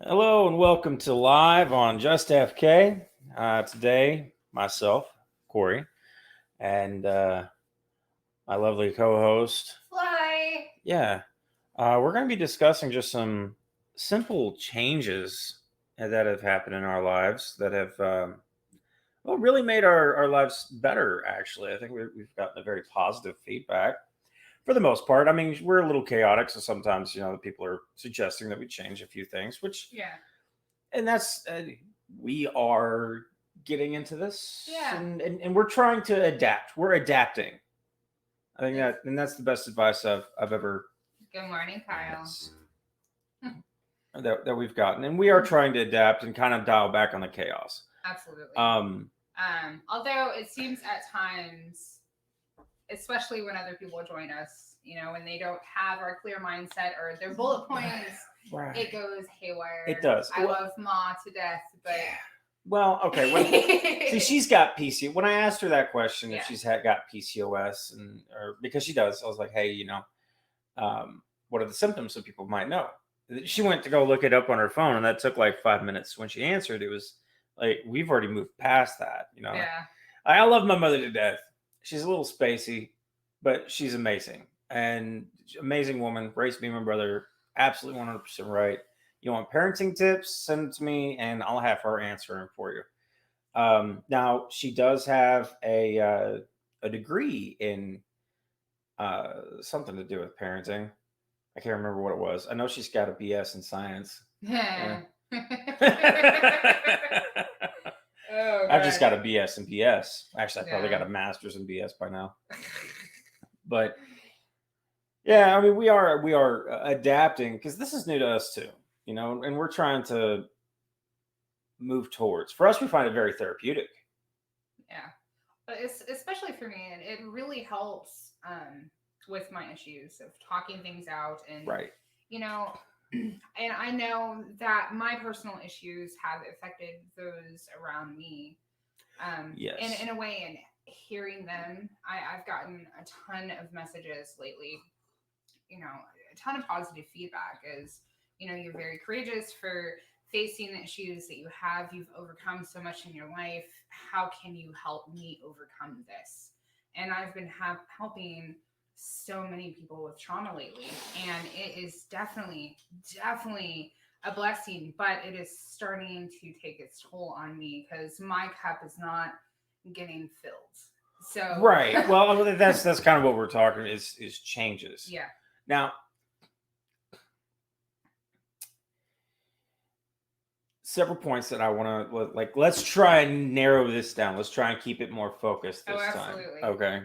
Hello and welcome to Live on Just FK. Today, myself, Kory, and my lovely co-host. Fly. Yeah, we're going to be discussing just some simple changes that have happened in our lives that have, really made our lives better, actually. I think we've gotten a very positive feedback for the most part. I mean, we're a little chaotic, so sometimes, the people are suggesting that we change a few things, which Yeah. and that's we are getting into this Yeah. and we're trying to adapt. We're adapting. I think that's the best advice I've ever Good morning, Kyle. yes, that we've gotten, and we are trying to adapt and kind of dial back on the chaos. Absolutely. um Although it seems at times, especially when other people join us, when they don't have our clear mindset or their bullet points, right. it goes haywire. It does. I love Ma to death, but well, okay. See, she's got PC. When I asked her that question, if she's got PCOS, or because she does, I was like, hey, what are the symptoms so people might know? She went to go look it up on her phone, and that took like 5 minutes. When she answered, it was like we've already moved past that. Yeah. I love my mother to death. She's a little spacey, but she's amazing and amazing woman. Raised me and my brother absolutely 100% right. You want parenting tips? Send it to me, and I'll have her answer them for you. Now she does have a degree in something to do with parenting. I can't remember what it was. I know she's got a BS in science. Yeah. Oh, I've just got a BS in BS. Actually, I probably got a master's in BS by now. But yeah, I mean, we are adapting because this is new to us too, and we're trying to move towards. For us, we find it very therapeutic. Yeah, but it's especially for me, it really helps with my issues of talking things out and right. And I know that my personal issues have affected those around me. Yes. In a way, and hearing them, I've gotten a ton of messages lately. A ton of positive feedback is, you're very courageous for facing the issues that you have. You've overcome so much in your life. How can you help me overcome this? And I've been helping so many people with trauma lately, and it is definitely a blessing, but it is starting to take its toll on me because my cup is not getting filled. So right. Well, that's kind of what we're talking is changes. Yeah. Now, several points that I want to let's try and narrow this down. Let's try and keep it more focused this time. Okay.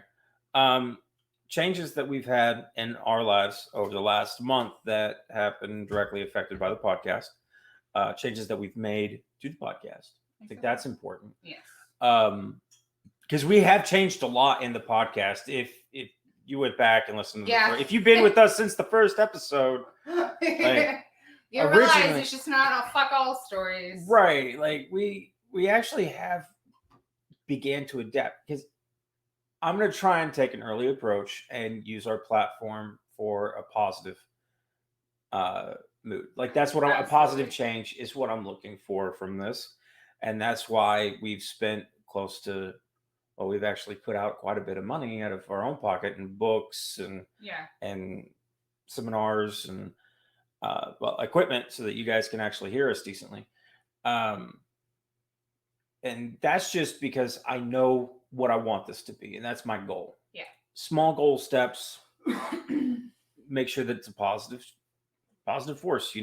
Changes that we've had in our lives over the last month that have been directly affected by the podcast. Changes that we've made to the podcast. I think that's important. Yes. Because we have changed a lot in the podcast. If you went back and listened to if you've been with us since the first episode, you realize it's just not a fuck all stories. Right. Like we actually have began to adapt, because I'm going to try and take an early approach and use our platform for a positive mood. Like that's what a positive change is what I'm looking for from this. And that's why we've spent close to, we've actually put out quite a bit of money out of our own pocket in books and seminars and equipment so that you guys can actually hear us decently. And that's just because I know what I want this to be, and that's my goal. Yeah. Small goal steps. Make sure that it's a positive force,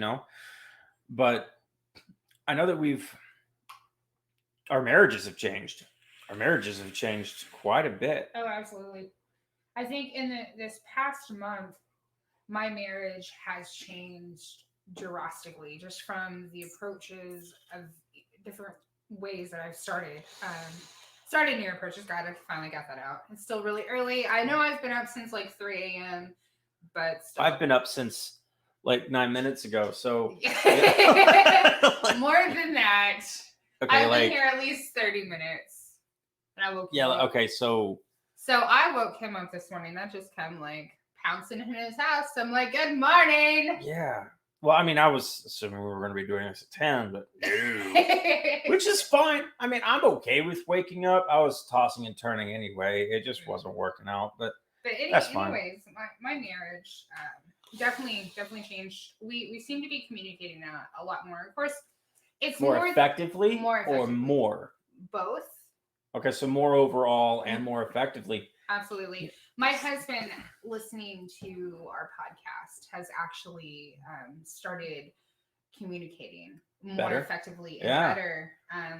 But I know that our marriages have changed. Our marriages have changed quite a bit. Oh, absolutely. I think in this past month, my marriage has changed drastically, just from the approaches of different ways that I've started. Started new approaches. God, I finally got that out. It's still really early. I know I've been up since like 3 a.m., but still. I've been up since like 9 minutes ago. So more than that. Okay, I've been here at least 30 minutes. And I woke him up. Okay, so I woke him up this morning. That just come like pouncing in his house. I'm like, good morning. Yeah. Well, I mean, I was assuming we were going to be doing this at 10, but no. Which is fine. I mean, I'm okay with waking up. I was tossing and turning anyway. It just wasn't working out, but But that's fine. anyways, my marriage definitely changed. We seem to be communicating a lot more. Of course, it's More effectively more or effectively. more? Both. Okay, so more overall and more effectively. Absolutely. My husband, listening to our podcast, has actually started communicating more Better. effectively and Yeah. better,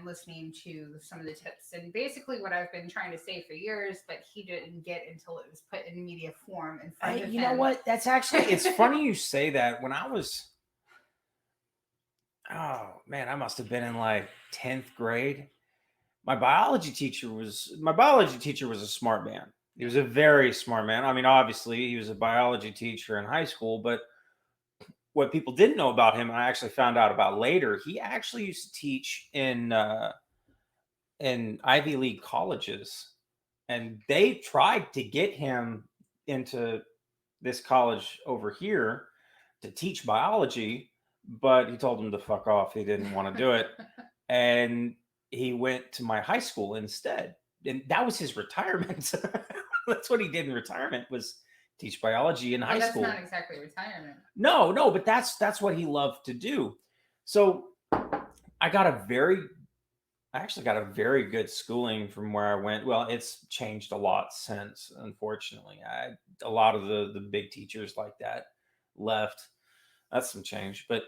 listening to some of the tips and basically what I've been trying to say for years, but he didn't get until it was put in media form in front of him. You know what? That's actually, it's funny you say that. When I was, oh man, I must have been in like 10th grade. My biology teacher was a smart man. He was a very smart man. I mean, obviously, he was a biology teacher in high school, but what people didn't know about him, and I actually found out about later, he actually used to teach in Ivy League colleges, and they tried to get him into this college over here to teach biology, but he told them to fuck off. He didn't want to do it, and he went to my high school instead, and that was his retirement. That's what he did in retirement, was teach biology in high school. That's not exactly retirement. No, but that's what he loved to do. So I actually got a very good schooling from where I went. Well, it's changed a lot since, unfortunately. A lot of the big teachers like that left. That's some change. But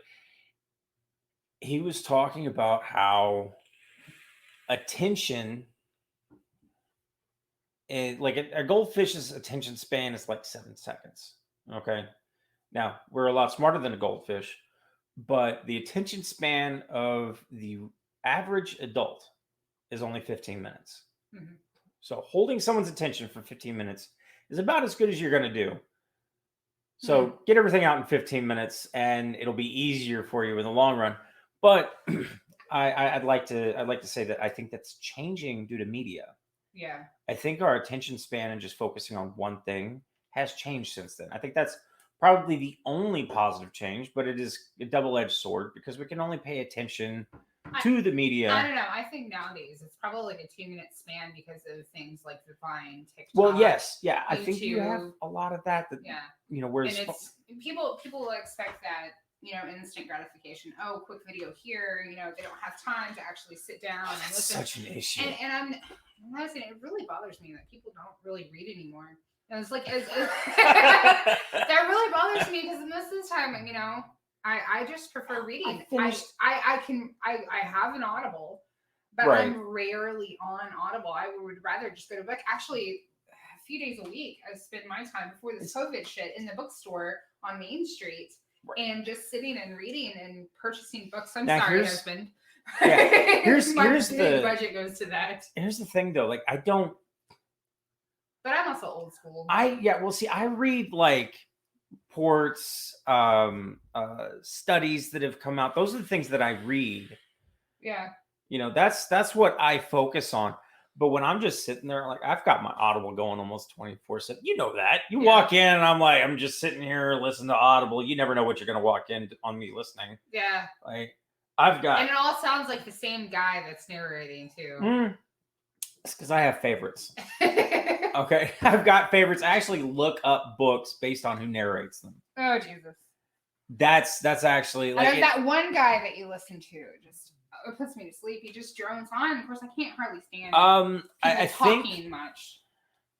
he was talking about how attention, and like a goldfish's attention span is like 7 seconds. Okay. Now, we're a lot smarter than a goldfish, but the attention span of the average adult is only 15 minutes. Mm-hmm. So holding someone's attention for 15 minutes is about as good as you're going to do. So get everything out in 15 minutes and it'll be easier for you in the long run. But I'd like to say that I think that's changing due to media. Yeah. I think our attention span and just focusing on one thing has changed since then. I think that's probably the only positive change, but it is a double-edged sword because we can only pay attention to the media. I don't know. I think nowadays it's probably like a 2-minute span because of things like the Vine, TikTok. Well, yes, yeah. YouTube. I think you have a lot of that. Yeah. You know, whereas and it's people expect that, you know, instant gratification. Oh, quick video here. You know, they don't have time to actually sit down and listen. Such an issue. And I'm honestly, it really bothers me that people don't really read anymore. And it's like that really bothers me because most of the time, you know, I just prefer reading. I have an Audible, but right. I'm rarely on Audible. I would rather just go to book. Actually, a few days a week, I spend my time before this COVID shit in the bookstore on Main Street, right. And just sitting and reading and purchasing books. I'm sorry, husband. Yeah, here's the budget goes to that. Here's the thing, though. Like, I don't. But I'm also old school. Well, see, I read like reports, studies that have come out. Those are the things that I read. Yeah. You know, that's what I focus on. But when I'm just sitting there, like I've got my Audible going almost 24/7. You know that. You walk in and I'm just sitting here listening to Audible. You never know what you're going to walk in on me listening. Yeah. Like I've got. And it all sounds like the same guy that's narrating too. It's because I have favorites. Okay, I've got favorites. I actually look up books based on who narrates them. Oh Jesus. That's actually like that one guy that you listen to just it puts me to sleep. He just drones on. Of course, I can't hardly stand. I talking think much.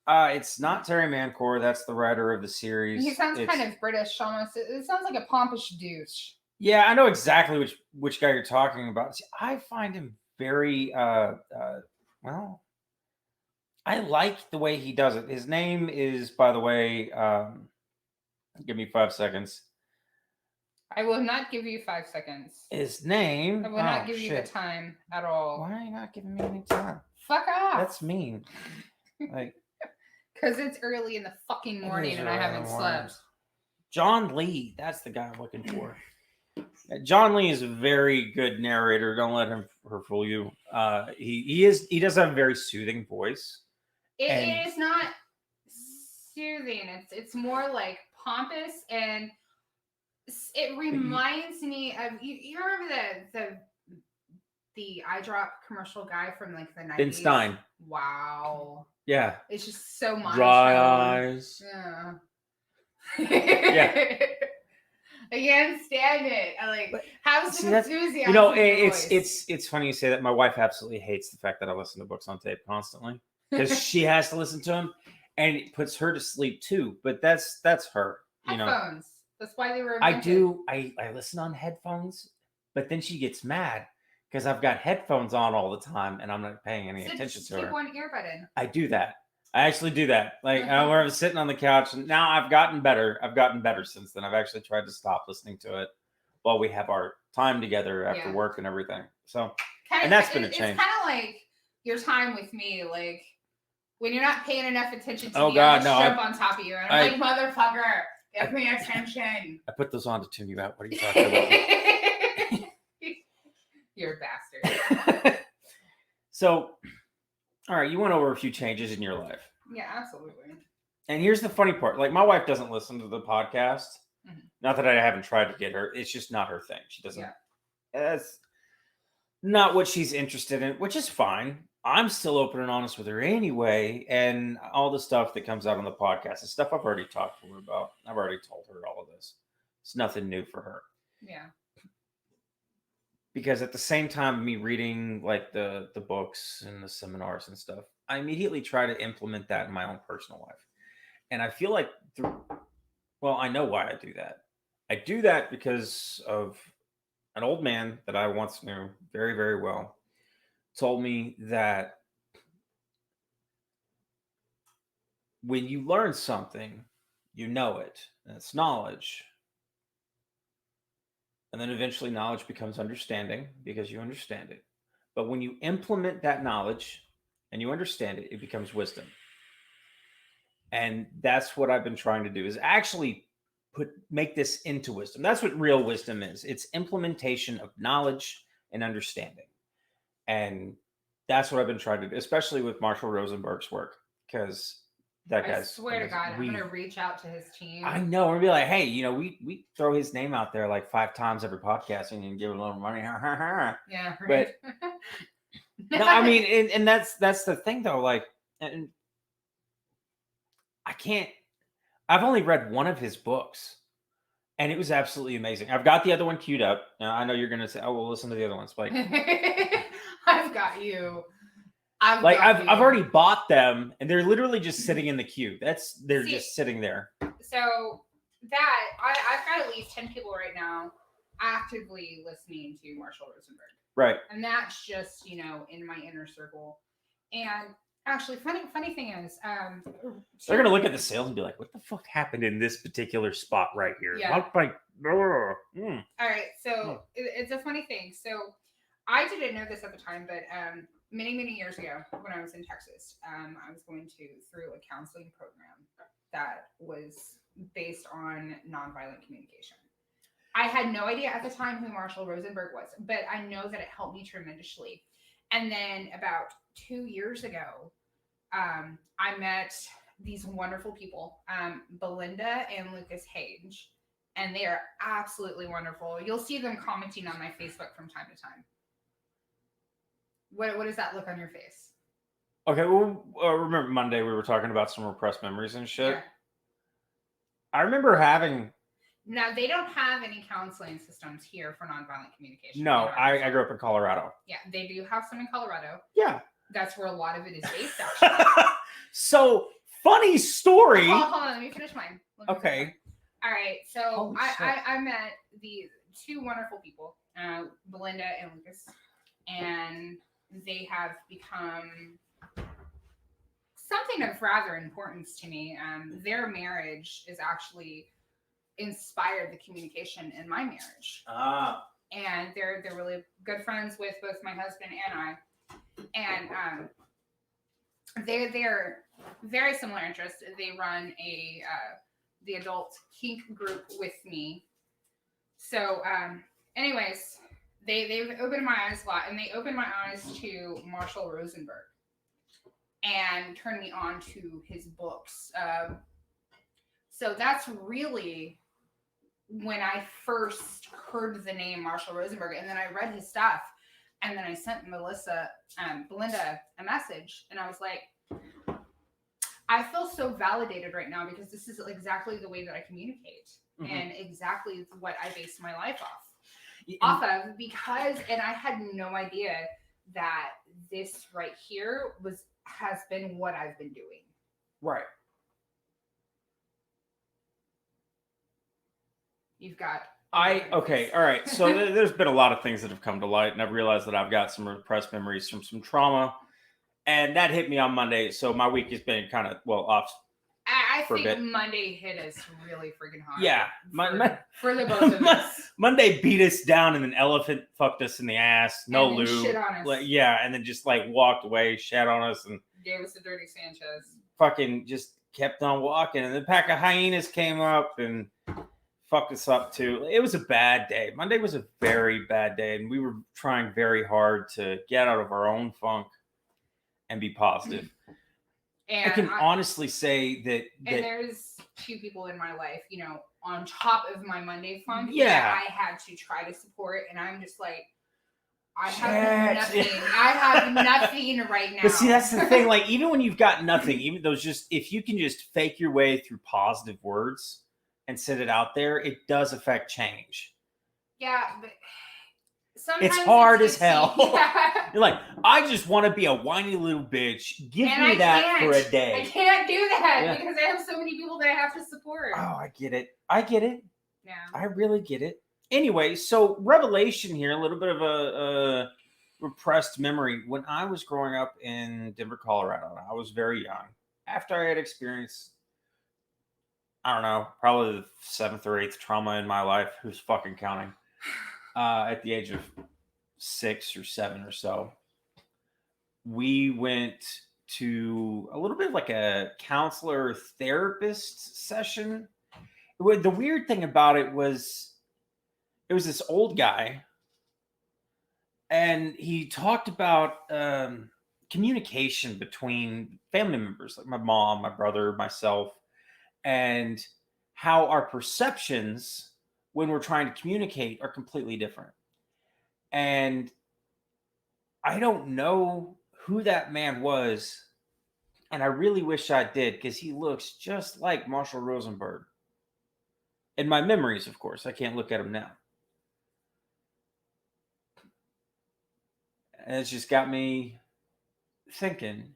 It's not Terry Mancour. That's the writer of the series. He sounds kind of British almost. It sounds like a pompous douche. Yeah, I know exactly which guy you're talking about. See, I find him very well. I like the way he does it. His name is, by the way, give me 5 seconds. I will not give you 5 seconds. His name. I will not give you the time at all. Why are you not giving me any time? Fuck off. That's mean. Like, because it's early in the fucking morning and I haven't slept. John Lee. That's the guy I'm looking for. John Lee is a very good narrator. Don't let him fool you. He does have a very soothing voice. It is not soothing. It's more like pompous and It reminds me of you remember the eye drop commercial guy from like the 90s? Ben Stein. Wow. Yeah. It's just so monotone. Dry eyes. Yeah. Yeah. I can't stand it. I like have some enthusiasm. You know, in your voice. it's funny you say that. My wife absolutely hates the fact that I listen to books on tape constantly because she has to listen to them, and it puts her to sleep too. But that's her. You know, headphones. That's why they were invented. I do. I listen on headphones, but then she gets mad because I've got headphones on all the time and I'm not paying any attention to her. Keep one earbud in. I do that. I actually do that. Like where I was sitting on the couch, and now I've gotten better. I've gotten better since then. I've actually tried to stop listening to it while we have our time together after work and everything. So, and that's been a change. It's kind of like your time with me, like when you're not paying enough attention to me, God, I just jump on top of you, and I'm like, motherfucker, give me attention. I put those on to tune you out. What are you talking about? You're a bastard. So, all right, you went over a few changes in your life. Yeah, absolutely. And here's the funny part. Like, my wife doesn't listen to the podcast. Mm-hmm. Not that I haven't tried to get her. It's just not her thing. She doesn't. Yeah. That's not what she's interested in, which is fine. I'm still open and honest with her anyway. And all the stuff that comes out on the podcast is stuff I've already talked to her about. I've already told her all of this. It's nothing new for her. Yeah. Because at the same time, me reading like the books and the seminars and stuff, I immediately try to implement that in my own personal life. And I feel like, I know why I do that. I do that because of an old man that I once knew very, very well told me that when you learn something, you know it, and it's knowledge. And then eventually knowledge becomes understanding because you understand it. But when you implement that knowledge and you understand it, it becomes wisdom. And that's what I've been trying to do, is actually make this into wisdom. That's what real wisdom is. It's implementation of knowledge and understanding. And that's what I've been trying to do, especially with Marshall Rosenberg's work, because that guy's. I swear to God, I'm going to reach out to his team. I know. We're going to be like, hey, we throw his name out there like 5 times every podcast and you give him a little money. Yeah. Right. But no, I mean, and that's the thing though. Like, and I've only read one of his books and it was absolutely amazing. I've got the other one queued up. Now, I know you're going to say, oh, well, listen to the other ones. Like, I've got you. I've already bought them and they're literally just sitting in the queue. They're just sitting there. So that I've got at least 10 people right now actively listening to Marshall Rosenberg. Right. And that's just, in my inner circle. And actually, funny thing is, they're gonna look at the sales and be like, "What the fuck happened in this particular spot right here?" Yeah. All right, so it's a funny thing. So I didn't know this at the time, but many years ago, when I was in Texas, I was going through a counseling program that was based on nonviolent communication. I had no idea at the time who Marshall Rosenberg was, but I know that it helped me tremendously. And then about 2 years ago, I met these wonderful people, Belinda and Lucas Hage, and they are absolutely wonderful. You'll see them commenting on my Facebook from time to time. What does that look on your face? Okay, well, remember Monday we were talking about some repressed memories and shit? Yeah. I remember having... Now, they don't have any counseling systems here for nonviolent communication. No, I grew up in Colorado. Yeah, they do have some in Colorado. Yeah. That's where a lot of it is based, actually. So, funny story. Hold on, let me finish mine. Okay. All right, so I met the 2 wonderful people, Belinda and Lucas, and they have become something of rather importance to me. Their marriage is actually inspired the communication in my marriage. And they're really good friends with both my husband and I. And they're very similar interests. They run the adult kink group with me. So anyways, they've opened my eyes a lot, and they opened my eyes to Marshall Rosenberg and turned me on to his books. So that's really when I first heard the name Marshall Rosenberg, and then I read his stuff, and then I sent Belinda a message, and I was like, I feel so validated right now because this is exactly the way that I communicate and exactly what I base my life off of because, and I had no idea that this right here has been what I've been doing. Right. You've got. Okay, all right. So there's been a lot of things that have come to light, and I've realized that I've got some repressed memories from some trauma, and that hit me on Monday. So my week has been kind of off. I think Monday hit us really freaking hard. Yeah, for the both of us. Monday beat us down, and an elephant fucked us in the ass. No lube. Shit on us. Yeah, and then just walked away, shat on us, and gave us a dirty Sanchez. Fucking just kept on walking, and the pack of hyenas came up and fucked us up too. It was a bad day. Monday was a very bad day, and we were trying very hard to get out of our own funk and be positive. And I can honestly say that there's two people in my life, on top of my Monday funk that I had to try to support, and I'm just like, I have nothing. I have nothing right now. But see, that's the thing. Even when you've got nothing, even those if you can just fake your way through positive words and send it out there, it does affect change. Yeah, but sometimes it's hard as hell. Yeah. You're like, I just want to be a whiny little bitch. Give me that for a day. I can't do that because I have so many people that I have to support. Oh, I get it. Yeah. I really get it. Anyway, so revelation here, a little bit of a repressed memory. When I was growing up in Denver, Colorado, I was very young. After I had experienced, I don't know, probably the 7th or 8th trauma in my life. Who's fucking counting? At the age of 6 or 7 or so, we went to a little bit of a counselor therapist session. The weird thing about it was this old guy, and he talked about communication between family members, like my mom, my brother, myself, and how our perceptions when we're trying to communicate are completely different. And I don't know who that man was, and I really wish I did, because he looks just like Marshall Rosenberg. In my memories, of course. I can't look at him now. And it's just got me thinking.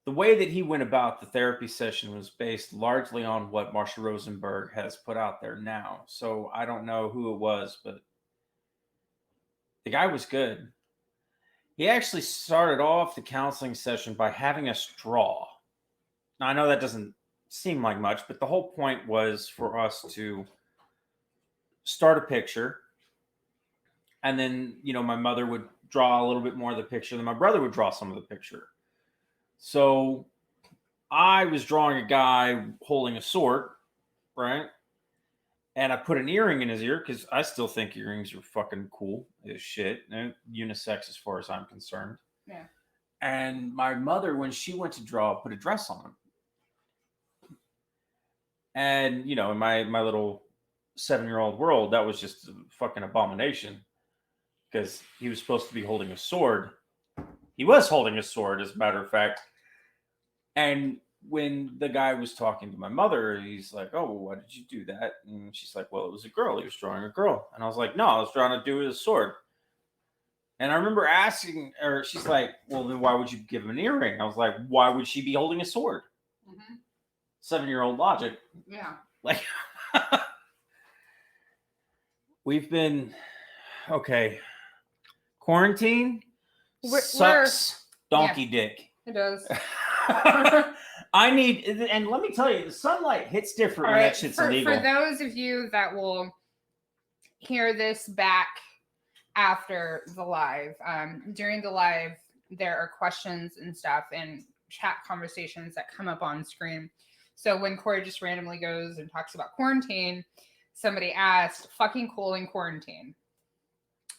The way that he went about the therapy session was based largely on what Marshall Rosenberg has put out there now. So I don't know who it was, but the guy was good. He actually started off the counseling session by having us draw. Now, I know that doesn't seem like much, but the whole point was for us to start a picture, and then my mother would draw a little bit more of the picture, then my brother would draw some of the picture. So I was drawing a guy holding a sword, right? And I put an earring in his ear because I still think earrings are fucking cool as shit, and unisex as far as I'm concerned. Yeah. And my mother, when she went to draw, put a dress on him. And, in my little 7-year-old world, that was just a fucking abomination, because he was supposed to be holding a sword. He was holding a sword, as a matter of fact. And when the guy was talking to my mother, he's like, oh, well, why did you do that? And she's like, well, it was a girl. He was drawing a girl. And I was like, no, I was trying to do with a sword. And I remember asking her, she's like, well, then why would you give him an earring? I was like, why would she be holding a sword? Mm-hmm. 7-year-old logic. Yeah. We've been, okay. Quarantine sucks donkey dick. It does. I need, and let me tell you, the sunlight hits different when that shit's illegal. For those of you that will hear this back after the live, during the live, there are questions and stuff and chat conversations that come up on screen. So when Kory just randomly goes and talks about quarantine, somebody asked, fucking cool in quarantine.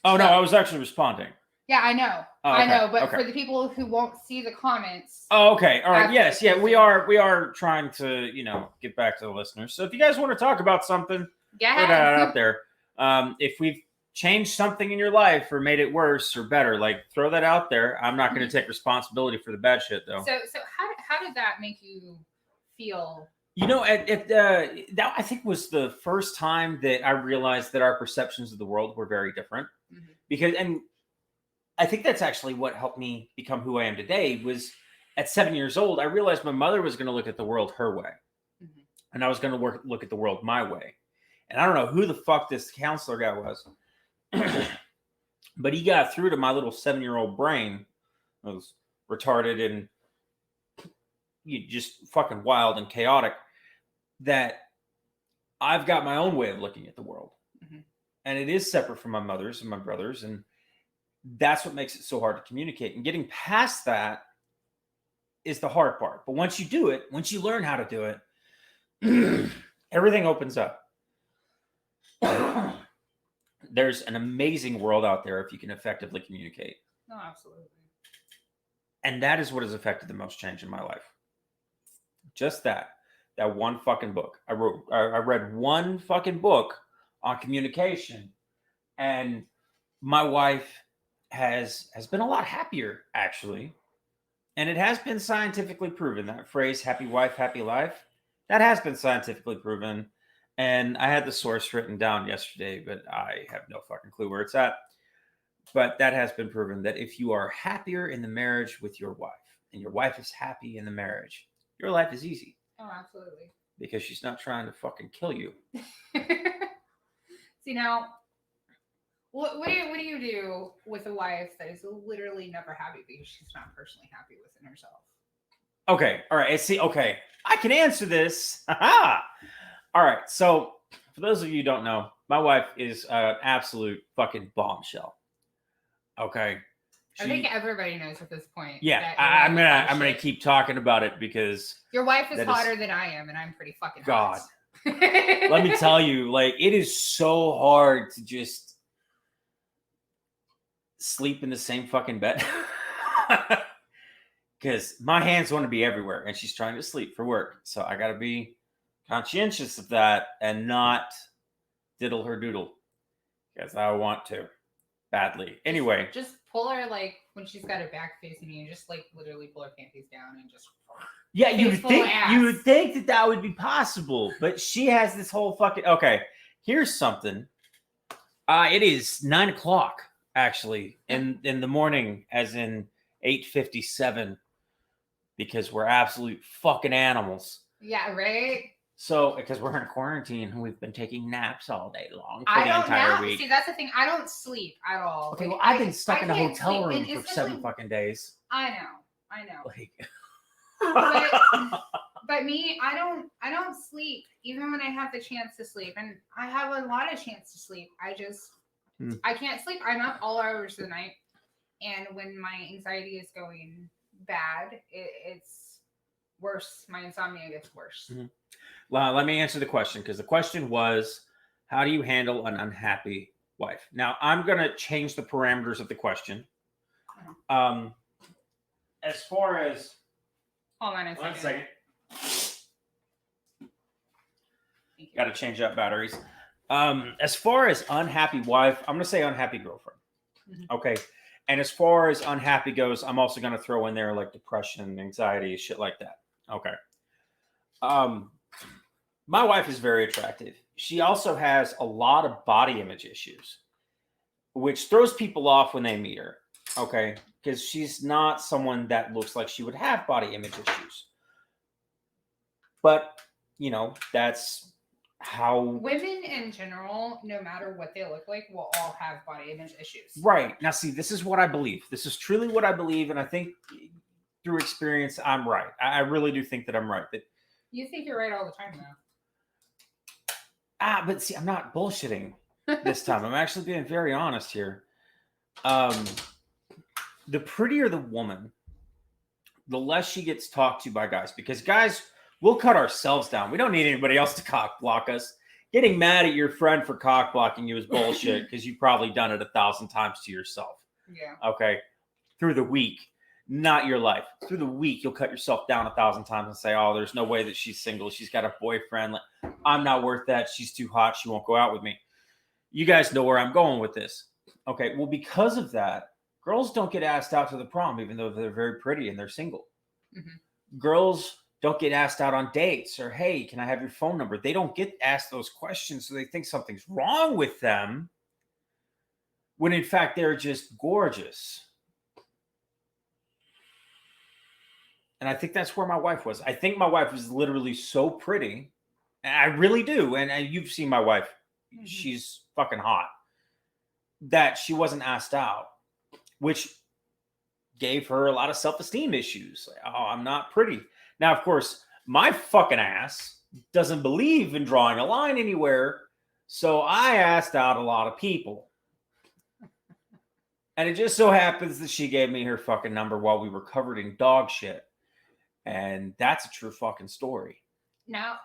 Oh, no, I was actually responding. Yeah, I know. Oh, I okay, know, but okay. for the people who won't see the comments. Oh, okay. All right. after Yes. the Yeah. We posting. are trying to, get back to the listeners. So if you guys want to talk about something, Go put ahead. that out there. If we've changed something in your life or made it worse or better, like throw that out there. I'm not going to take responsibility for the bad shit though. So how did that make you feel? That I think was the first time that I realized that our perceptions of the world were very different. Because, and I think that's actually what helped me become who I am today. Was at 7 years old, I realized my mother was going to look at the world her way, and I was going to look at the world my way. And I don't know who the fuck this counselor guy was, but he got through to my little 7-year-old brain. It was retarded and just fucking wild and chaotic. That I've got my own way of looking at the world, and it is separate from my mother's and my brother's, and that's what makes it so hard to communicate. And getting past that is the hard part. But once you do it, once you learn how to do it, everything opens up. There's an amazing world out there if you can effectively communicate. No, absolutely. And that is what has affected the most change in my life. Just that one fucking book. I read one fucking book on communication, and my wife has been a lot happier, actually. And it has been scientifically proven, that phrase, happy wife, happy life, that has been scientifically proven. And I had the source written down yesterday, but I have no fucking clue where it's at. But that has been proven that if you are happier in the marriage with your wife, and your wife is happy in the marriage, your life is easy. Oh, absolutely. Because she's not trying to fucking kill you. See, now, what do you do with a wife that is literally never happy because she's not personally happy within herself? Okay, all right. See, okay, I can answer this. All right, so for those of you who don't know, my wife is an absolute fucking bombshell. Okay, I think everybody knows at this point. Yeah, I'm gonna keep talking about it because your wife is hotter than I am, and I'm pretty fucking God. hot. Let me tell you, like, it is so hard to just sleep in the same fucking bed because my hands want to be everywhere, and she's trying to sleep for work, so I gotta be conscientious of that and not diddle her doodle because I want to badly. Anyway, just pull her, like, when she's got her back facing you, just like literally pull her panties down and just. Yeah, you would think that would be possible, but she has this whole fucking. Okay, here's something. It is 9:00 actually in the morning, as in 8:57, because we're absolute fucking animals. Yeah, right. So, because we're in quarantine and we've been taking naps all day long for the entire week. See, that's the thing. I don't sleep at all. Okay, well, I've been stuck in a hotel room for 7 fucking days. I know. Like, but me, I don't sleep even when I have the chance to sleep, and I have a lot of chance to sleep. I can't sleep. I'm up all hours of the night, and when my anxiety is going bad, it's worse. My insomnia gets worse. Well, let me answer the question, because the question was, how do you handle an unhappy wife? Now, I'm going to change the parameters of the question. As far as... Hold on a second. 1 second. Got to change out batteries. As far as unhappy wife, I'm going to say unhappy girlfriend. Okay. And as far as unhappy goes, I'm also going to throw in there like depression, anxiety, shit like that. Okay. My wife is very attractive. She also has a lot of body image issues, which throws people off when they meet her. Okay. Because she's not someone that looks like she would have body image issues. But, that's how... Women in general, no matter what they look like, will all have body image issues. Right. Now, see, this is what I believe. This is truly what I believe, and I think through experience, I'm right. I really do think that I'm right. That you think you're right all the time, though. But see, I'm not bullshitting this time. I'm actually being very honest here. The prettier the woman, the less she gets talked to by guys, because guys, we'll cut ourselves down. We don't need anybody else to cock block us. Getting mad at your friend for cock blocking you is bullshit, because you've probably done it 1,000 times to yourself. Yeah. Okay. Through the week, not your life. Through the week, you'll cut yourself down 1,000 times and say, oh, there's no way that she's single. She's got a boyfriend. Like, I'm not worth that. She's too hot. She won't go out with me. You guys know where I'm going with this. Okay. Well, because of that, girls don't get asked out to the prom, even though they're very pretty and they're single. Mm-hmm. Girls don't get asked out on dates or, hey, can I have your phone number? They don't get asked those questions. So they think something's wrong with them when in fact they're just gorgeous. And I think that's where my wife was. I think my wife was literally so pretty. And I really do. And you've seen my wife. Mm-hmm. She's fucking hot. That she wasn't asked out, which gave her a lot of self-esteem issues. Like, oh, I'm not pretty. Now, of course, my fucking ass doesn't believe in drawing a line anywhere. So I asked out a lot of people. And it just so happens that she gave me her fucking number while we were covered in dog shit. And that's a true fucking story. Now,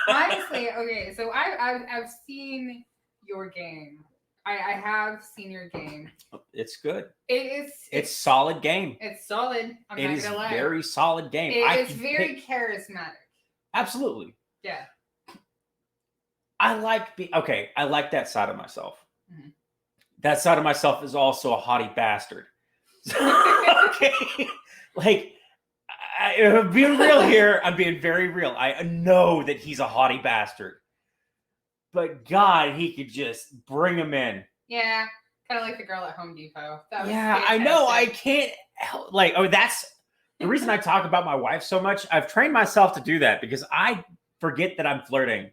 honestly, okay, so I've seen your game. I have seen your game. It's good. It's solid game. It's solid. I'm not gonna lie. It is very solid game. It's very charismatic. Absolutely. Yeah. I like that side of myself. Mm-hmm. That side of myself is also a haughty bastard. Okay. Like, I'm being real here. I'm being very real. I know that he's a haughty bastard. But God, he could just bring him in. Yeah. Kind of like the girl at Home Depot. That was fantastic. I know. I can't help. Like, that's the reason I talk about my wife so much. I've trained myself to do that because I forget that I'm flirting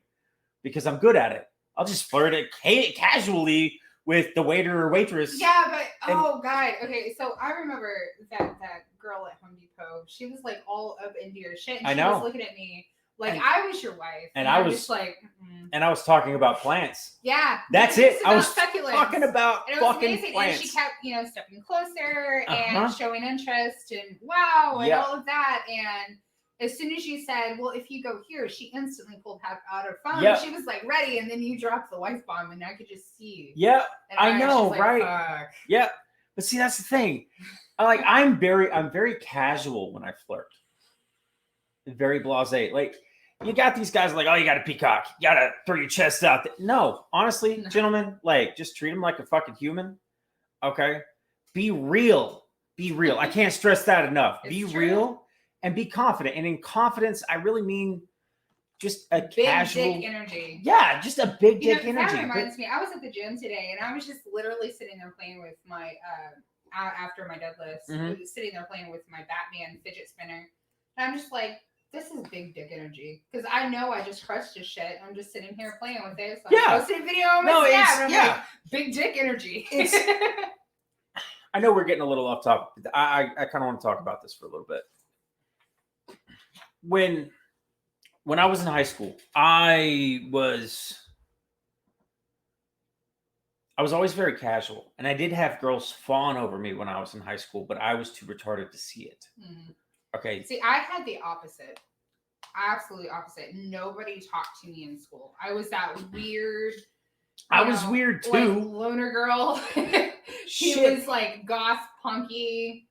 because I'm good at it. I'll just flirt it casually with the waiter or waitress. Yeah, but oh God. Okay, so I remember that girl at Home Depot. She was like all up into your shit, and she was looking at me like I was your wife, and I was just like, and I was talking about plants. Yeah, that's it. I was succulents. Talking about and it was fucking amazing. plants. And she kept, stepping closer and showing interest and wow and all of that. And as soon as you said, well, if you go here, she instantly pulled out her phone. Yep. She was like ready, and then you dropped the wife bomb, and I could just see. Yeah, I know, like, right? Fuck. Yeah, but see, that's the thing. I'm very casual when I flirt. Very blasé. Like, you got these guys like, oh, you got to peacock. You got to throw your chest out there. No, honestly, gentlemen, like, just treat them like a fucking human. Okay? Be real. Be real. I can't stress that enough. Be real and be confident. And in confidence, I really mean just a big casual dick energy. Yeah, just a big dick energy. That reminds me, I was at the gym today, and I was just literally sitting there playing with my, after my deadlifts, sitting there playing with my Batman fidget spinner. And I'm just like, this is big dick energy. Because I know I just crushed this shit. I'm just sitting here playing with it. So I posted a video on my Snap. And I'm like, big dick energy. I know we're getting a little off topic. I kind of want to talk about this for a little bit. When I was in high school, I was always very casual. And I did have girls fawn over me when I was in high school, but I was too retarded to see it. Mm-hmm. Okay. See, I had the opposite. Absolutely opposite. Nobody talked to me in school. I was that weird. I was weird too. Like, loner girl. She was like goth punky.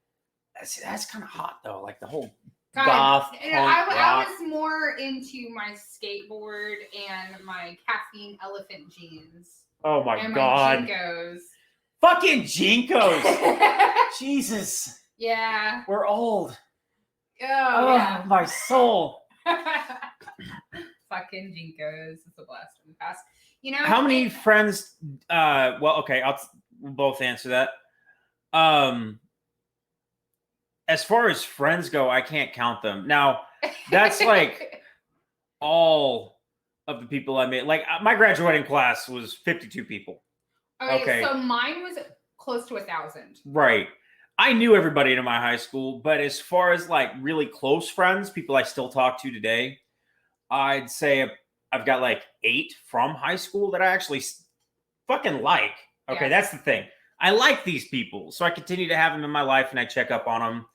That's kind of hot though. Like the whole God, goth. I was more into my skateboard and my caffeine elephant jeans. Oh my and God. My Jinkos. Fucking Jinkos. Jesus. Yeah. We're old. Oh, yeah. My soul. Fucking Jinkos. It's a blast from the past. How many friends? Well, okay, we'll both answer that. As far as friends go, I can't count them. Now, that's like all of the people I made. Like, my graduating class was 52 people. Okay. So mine was close to 1,000. Right. I knew everybody in my high school, but as far as like really close friends, people I still talk to today, I'd say I've got like 8 from high school that I actually fucking like. Okay, that's the thing. I like these people, so I continue to have them in my life, and I check up on them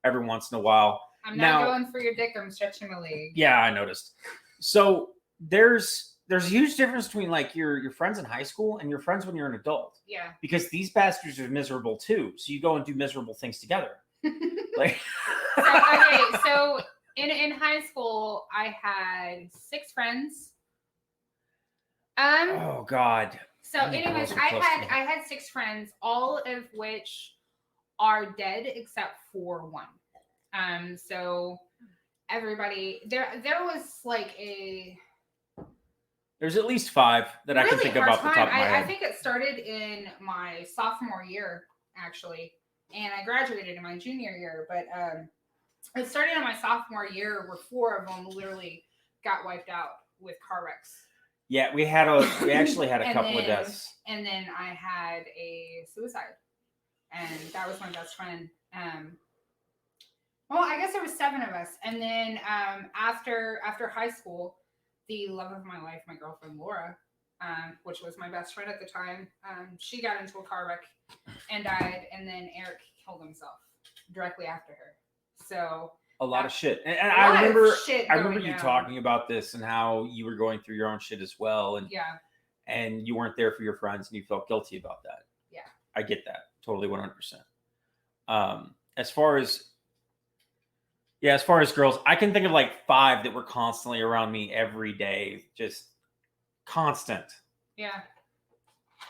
every once in a while. I'm not going for your dick. I'm stretching my leg. Yeah, I noticed. So there's there's a huge difference between like your friends in high school and your friends when you're an adult. Yeah. Because these bastards are miserable too. So you go and do miserable things together. Like so in high school I had 6 friends. Oh God. So anyways, I had 6 friends, all of which are dead except for one. So everybody there was like there's at least 5 that I can think of off the top of my head. I think it started in my sophomore year, actually, and I graduated in my junior year. But it started in my sophomore year, where 4 of them literally got wiped out with car wrecks. Yeah, we actually had a couple of deaths, and then I had a suicide, and that was my best friend. Well, I guess there was 7 of us, and then after high school, the love of my life, my girlfriend Laura, which was my best friend at the time, she got into a car wreck and died, and then Eric killed himself directly after her. So a lot of shit, and I remember you talking about this and how you were going through your own shit as well, and and you weren't there for your friends, and you felt guilty about that. Yeah, I get that totally, 100%. As far as girls, I can think of like 5 that were constantly around me every day, just constant. Yeah.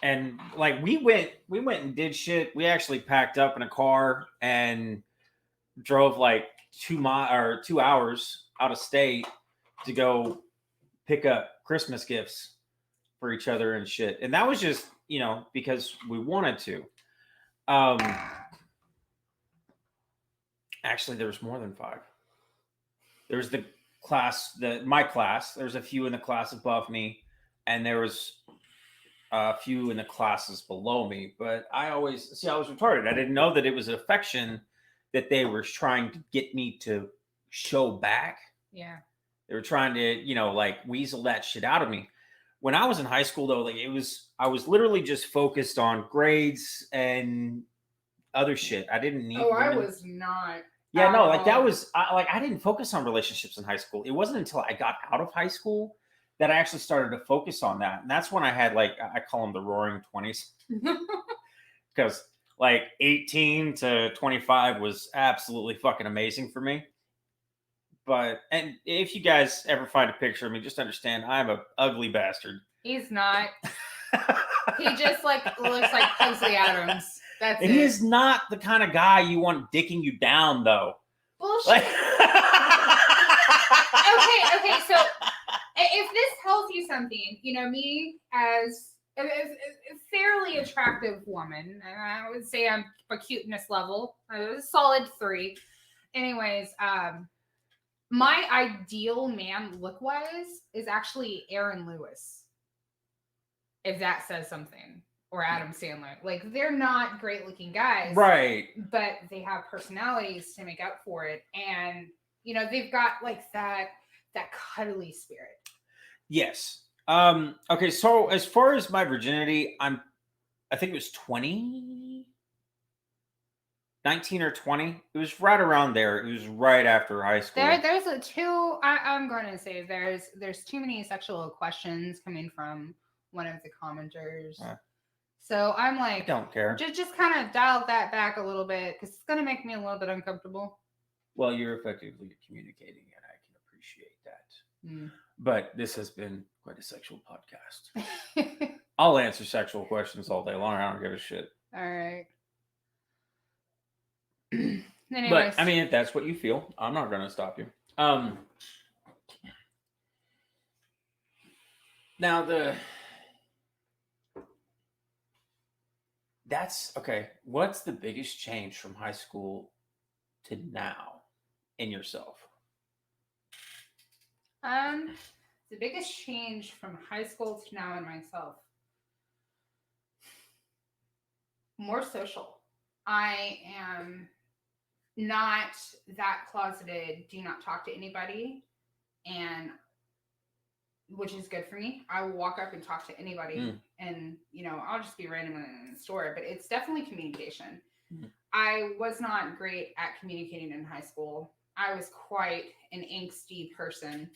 And like we went and did shit. We actually packed up in a car and drove like 2 hours out of state to go pick up Christmas gifts for each other and shit. And that was just, because we wanted to. Actually, there was more than 5. There's my class. There's a few in the class above me, and there was a few in the classes below me. But I was retarded. I didn't know that it was affection that they were trying to get me to show back. Yeah. They were trying to, like weasel that shit out of me. When I was in high school, though, I was literally just focused on grades and other shit. I didn't need. Oh, women. I was not. Yeah, no, like that was I didn't focus on relationships in high school. It wasn't until I got out of high school that I actually started to focus on that. And that's when I had I call them the roaring 20s. Because like 18 to 25 was absolutely fucking amazing for me. And if you guys ever find a picture of me, just understand I'm a ugly bastard. He's not. He just looks like Pugsley Adams. That's and he is not the kind of guy you want dicking you down, though. Bullshit. Okay. So if this tells you something, me as a fairly attractive woman, and I would say I'm a cuteness level, a solid 3. Anyways, my ideal man look-wise is actually Aaron Lewis. If that says something. Or Adam Sandler. Like, they're not great looking guys. Right. But they have personalities to make up for it. And, they've got like that cuddly spirit. Yes. Okay, so as far as my virginity, I think it was 19 or 20. It was right around there. It was right after high school. There's I'm going to say there's too many sexual questions coming from one of the commenters. So I'm like, I don't care. Just kind of dial that back a little bit because it's going to make me a little bit uncomfortable. Well, you're effectively communicating, and I can appreciate that. But this has been quite a sexual podcast. I'll answer sexual questions all day long. I don't give a shit. All right. But I mean, if that's what you feel, I'm not going to stop you. Now that's okay. What's the biggest change from high school to now in yourself? The biggest change from high school to now in myself. More social. I am not that closeted, do not talk to anybody, and which is good for me. I will walk up and talk to anybody and, I'll just be random in the store, but it's definitely communication. I was not great at communicating in high school. I was quite an angsty person.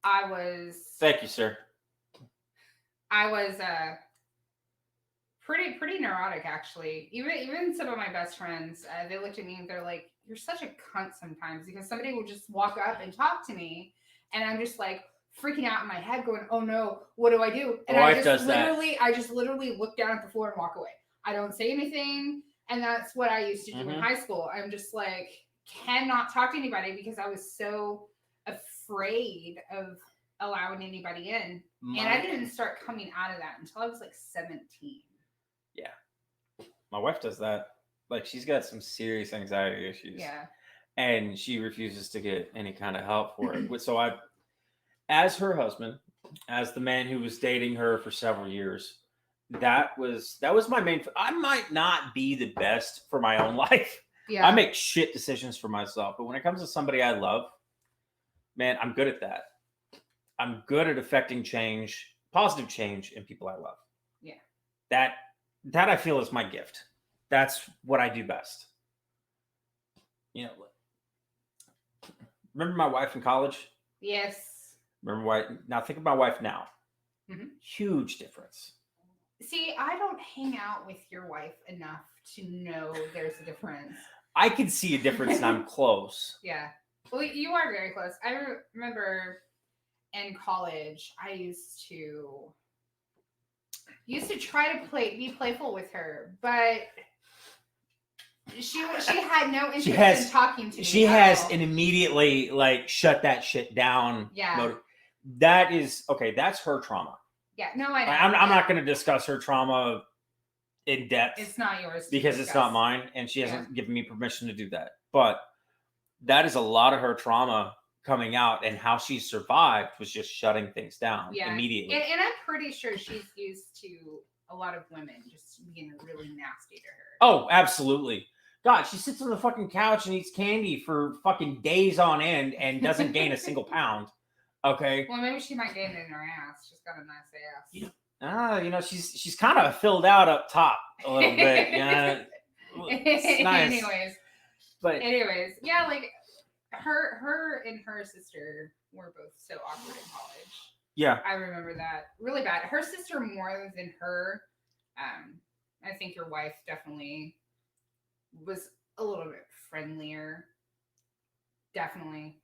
I was Thank you, sir. I was pretty neurotic actually. Even some of my best friends, they looked at me and they're like, "You're such a cunt sometimes," because somebody will just walk up and talk to me, and I'm just like freaking out in my head, going, "Oh no, what do I do?" And My wife does that. I just literally look down at the floor and walk away. I don't say anything, and that's what I used to do in high school. I'm just like cannot talk to anybody because I was so afraid of allowing anybody in. And I didn't start coming out of that until I was like 17. Yeah. My wife does that. Like, she's got some serious anxiety issues. Yeah. And she refuses to get any kind of help for it. So I, as her husband, as the man who was dating her for several years, that was my main. I might not be the best for my own life. Yeah. I make shit decisions for myself, but when it comes to somebody I love, man, I'm good at that. I'm good at affecting change, positive change in people I love. Yeah. That I feel is my gift. That's what I do best. You know, remember my wife in college? Yes. Remember why? Now think of my wife now. Mm-hmm. Huge difference. See, I don't hang out with your wife enough to know there's a difference. I can see a difference and I'm close. Yeah. Well, you are very close. I remember in college, I used to try to be playful with her, but she had no interest in talking to me. She has an immediately like shut that shit down. Yeah. Mode. That is okay. That's her trauma. Yeah. No, I know. I'm not going to discuss her trauma in depth. It's not yours because it's not mine, and she hasn't given me permission to do that. But that is a lot of her trauma coming out, and how she survived was just shutting things down immediately. And I'm pretty sure she's used to a lot of women just being really nasty to her. Oh, absolutely. God, she sits on the fucking couch and eats candy for fucking days on end and doesn't gain a single pound. Okay. Well, maybe she might gain it in her ass. She's got a nice ass. Yeah. She's kind of filled out up top a little bit. Yeah. It's nice. Anyways, yeah, like her and her sister were both so awkward in college. Yeah. I remember that really bad. Her sister more than her. I think your wife definitely was a little bit friendlier. Definitely.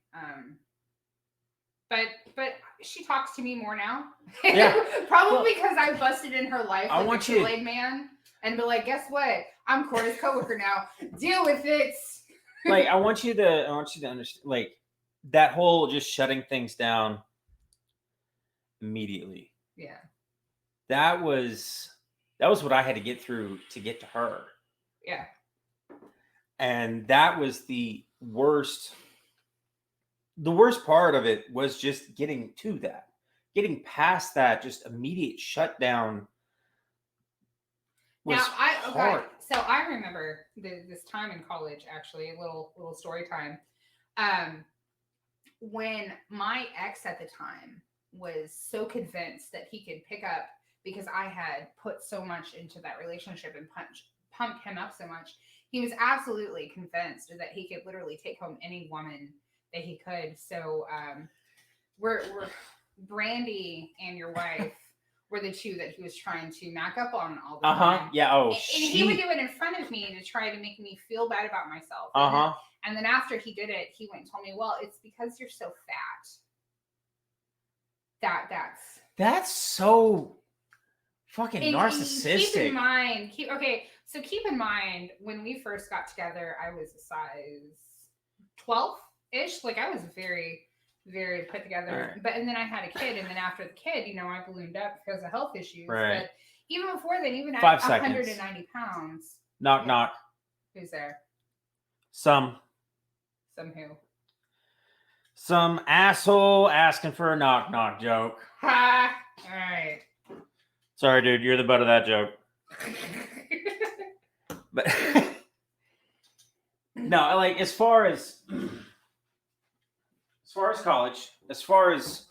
But she talks to me more now. Yeah. Probably because I busted in her life like a Kool-Aid man and be like, guess what? I'm Kory's coworker now. Deal with it. Like I want you to understand, like, that whole just shutting things down immediately. Yeah. That was what I had to get through to get to her. Yeah. And that was the worst. The worst part of it was just getting to that, getting past that, just immediate shutdown. Was hard. So I remember this time in college, actually, a little story time. When my ex at the time was so convinced that he could pick up, because I had put so much into that relationship and pumped him up so much, he was absolutely convinced that he could literally take home any woman that he could. So we're Brandy and your wife were the two that he was trying to knock up on all the time. Yeah. Oh, and he would do it in front of me to try to make me feel bad about myself. And then after he did it, he went and told me, well, it's because you're so fat. That's so fucking narcissistic. Keep in mind, when we first got together, I was a size 12-ish. Like, I was very, very put together. Right. And then I had a kid, and then after the kid, I ballooned up because of health issues. Right. But even before then, even at 190 pounds. Knock, knock. Who's there? Some who? Some asshole asking for a knock, knock joke. Ha! All right. Sorry, dude. You're the butt of that joke. But no, like, as far as college, as far as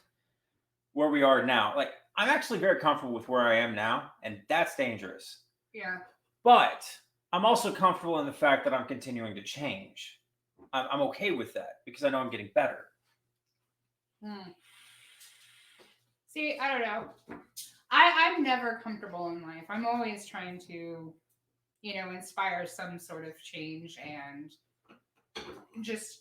where we are now, like, I'm actually very comfortable with where I am now, and that's dangerous. Yeah. But I'm also comfortable in the fact that I'm continuing to change. I'm okay with that because I know I'm getting better. See, I don't know. I'm never comfortable in life. I'm always trying to, inspire some sort of change and just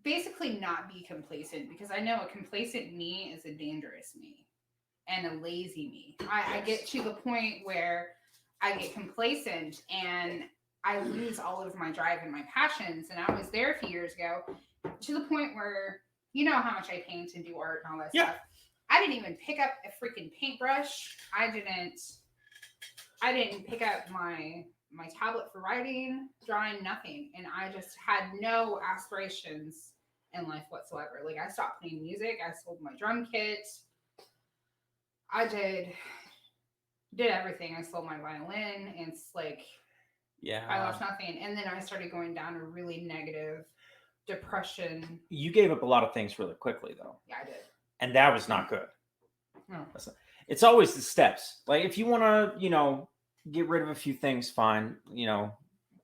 basically not be complacent because I know a complacent me is a dangerous me and a lazy me. I get to the point where I get complacent and I lose all of my drive and my passions. And I was there a few years ago to the point where you know how much I paint and do art and all that Yeah. stuff. I didn't even pick up a freaking paintbrush. I didn't pick up my tablet for writing, drawing, nothing. And I just had no aspirations in life whatsoever. Like I stopped playing music, I sold my drum kit. I did everything. I sold my violin and it's like I lost nothing. And then I started going down a really negative depression. You gave up a lot of things really quickly though. Yeah, I did. And that was not good. No. It's always the steps. Like if you want to, get rid of a few things, fine,